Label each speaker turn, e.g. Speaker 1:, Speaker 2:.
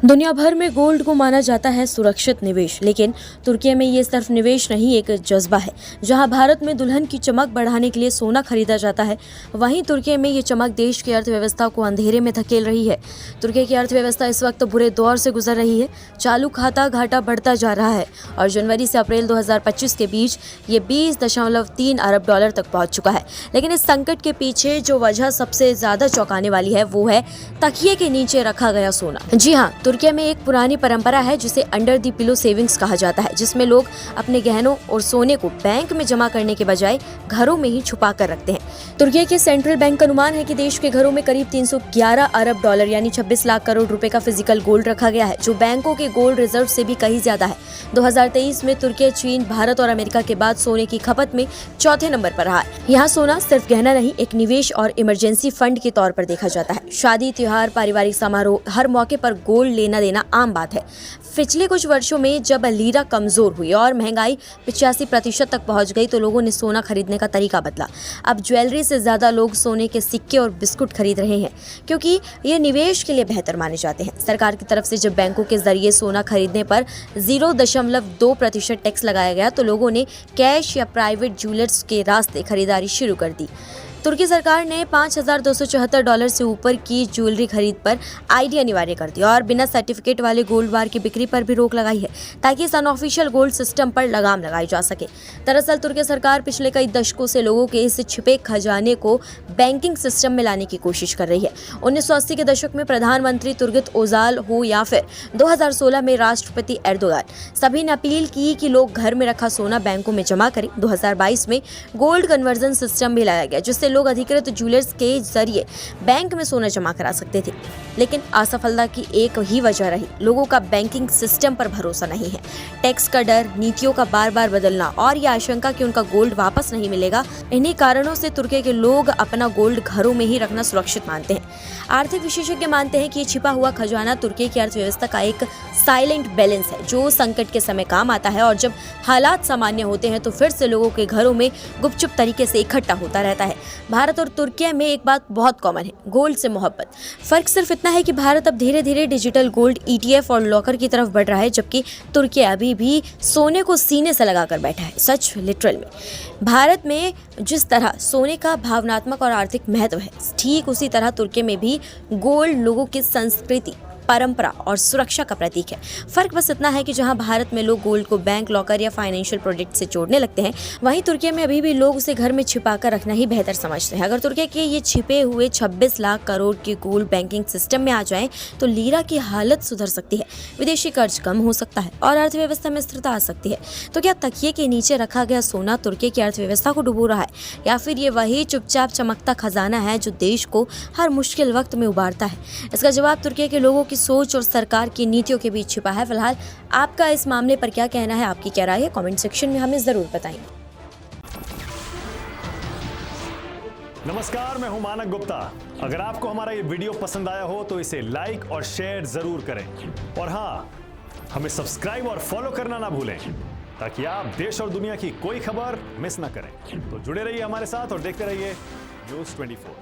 Speaker 1: दुनिया भर में गोल्ड को माना जाता है सुरक्षित निवेश, लेकिन तुर्की में ये सिर्फ निवेश नहीं, एक जज्बा है। जहां भारत में दुल्हन की चमक बढ़ाने के लिए सोना खरीदा जाता है, वहीं तुर्की में ये चमक देश की अर्थव्यवस्था को अंधेरे में धकेल रही है। तुर्की की अर्थव्यवस्था इस वक्त बुरे दौर से गुजर रही है। चालू खाता घाटा बढ़ता जा रहा है और जनवरी से अप्रैल 2025 के बीच ये 20.3 अरब डॉलर तक पहुंच चुका है। लेकिन इस संकट के पीछे जो वजह सबसे ज्यादा चौंकाने वाली है वो है तकिए के नीचे रखा गया सोना। जी हाँ, तुर्की में एक पुरानी परंपरा है जिसे अंडर द पिलो सेविंग्स कहा जाता है, जिसमें लोग अपने गहनों और सोने को बैंक में जमा करने के बजाय घरों में ही छुपा कर रखते हैं। तुर्की के सेंट्रल बैंक का अनुमान है कि देश के घरों में करीब 311 अरब डॉलर यानी 26 लाख करोड़ रुपए का फिजिकल गोल्ड रखा गया है, जो बैंकों के गोल्ड रिजर्व से भी कहीं ज्यादा है। 2023 में तुर्की, चीन, भारत और अमेरिका के बाद सोने की खपत में चौथे नंबर पर रहा है। यहाँ सोना सिर्फ गहना नहीं, एक निवेश और इमरजेंसी फंड के तौर पर देखा जाता है। शादी, त्योहार, पारिवारिक समारोह, हर मौके पर गोल्ड लेना देना आम बात है। पिछले कुछ वर्षों में जब लीरा कमजोर हुई और महंगाई 85% तक पहुंच गई, तो लोगों ने सोना खरीदने का तरीका बदला। अब ज्वेलरी से ज्यादा लोग सोने के सिक्के और बिस्कुट खरीद रहे हैं, क्योंकि ये निवेश के लिए बेहतर माने जाते हैं। सरकार की तरफ से जब बैंकों के जरिए सोना खरीदने पर 0.2% टैक्स लगाया गया, तो लोगों ने कैश या प्राइवेट ज्वेलर्स के रास्ते खरीदारी शुरू कर दी। तुर्की सरकार ने $5,274 से ऊपर की ज्वेलरी खरीद पर आईडी अनिवार्य कर दिया और बिना सर्टिफिकेट वाले गोल्ड बार की बिक्री पर भी रोक लगाई है, ताकि इस अनऑफिशियल गोल्ड सिस्टम पर लगाम लगाई जा सके। दरअसल तुर्की सरकार पिछले कई दशकों से लोगों के इस छिपे खजाने को बैंकिंग सिस्टम में लाने की कोशिश कर रही है। 1980 के दशक में प्रधानमंत्री तुर्गत ओजाल हो या फिर 2016 में राष्ट्रपति एर्दोगान, सभी ने अपील की कि लोग घर में रखा सोना बैंकों में जमा करें। 2022 में गोल्ड कन्वर्जन सिस्टम भी लाया गया, जिससे लोग अधिकृत ज्वेलर्स के जरिए बैंक में सोना जमा करा सकते थे। लेकिन असफलता की एक ही वजह रही, लोगों का बैंकिंग सिस्टम पर भरोसा नहीं है। टैक्स का डर, नीतियों का बार बार बदलना और यह आशंका कि उनका गोल्ड वापस नहीं मिलेगा, इन्हीं कारणों से तुर्की के लोग अपना गोल्ड घरों में ही रखना सुरक्षित मानते हैं। आर्थिक विशेषज्ञ मानते हैं कि ये छिपा हुआ खजाना तुर्की की अर्थव्यवस्था का एक साइलेंट बैलेंस है, जो संकट के समय काम आता है और जब हालात सामान्य होते हैं तो फिर से लोगों के घरों में गुपचुप तरीके से इकट्ठा होता रहता है। भारत और तुर्की में एक बात बहुत कॉमन है, गोल्ड से मोहब्बत। फर्क सिर्फ इतना है कि भारत अब धीरे धीरे डिजिटल गोल्ड ETF और लॉकर की तरफ बढ़ रहा है, जबकि तुर्की अभी भी सोने को सीने से लगाकर बैठा है। सच लिटरल में भारत में जिस तरह सोने का भावनात्मक और आर्थिक महत्व है, ठीक उसी तरह तुर्की में भी गोल्ड लोगों की संस्कृति, परंपरा और सुरक्षा का प्रतीक है। फर्क बस इतना है कि जहां भारत में लोग गोल्ड को बैंक, लॉकर या फाइनेंशियल प्रोडक्ट से जोड़ने लगते हैं, वहीं तुर्की में अभी भी लोग उसे घर में छिपाकर रखना ही बेहतर समझते हैं। अगर तुर्की के ये छिपे हुए 26 लाख करोड़ के गोल्ड बैंकिंग सिस्टम में आ जाएं, तो लीरा की हालत सुधर सकती है, विदेशी कर्ज कम हो सकता है और अर्थव्यवस्था में स्थिरता आ सकती है। तो क्या तकिए के नीचे रखा गया सोना तुर्की की अर्थव्यवस्था को डुबो रहा है, या फिर ये वही चुपचाप चमकता खजाना है जो देश को हर मुश्किल वक्त में उबारता है? इसका जवाब तुर्की के लोगों सोच और सरकार की नीतियों के बीच छिपा है। फिलहाल आपका इस मामले पर क्या कहना है, आपकी क्या राय है, कमेंट सेक्शन में हमें जरूर बताएं।
Speaker 2: नमस्कार, मैं हूं मानक गुप्ता। अगर आपको हमारा ये वीडियो पसंद आया हो तो इसे लाइक और शेयर जरूर करें, और हाँ, हमें सब्सक्राइब और फॉलो करना ना भूलें, ताकि आप देश और दुनिया की कोई खबर मिस ना करें। तो जुड़े रहिए हमारे साथ और देखते रहिए News 24।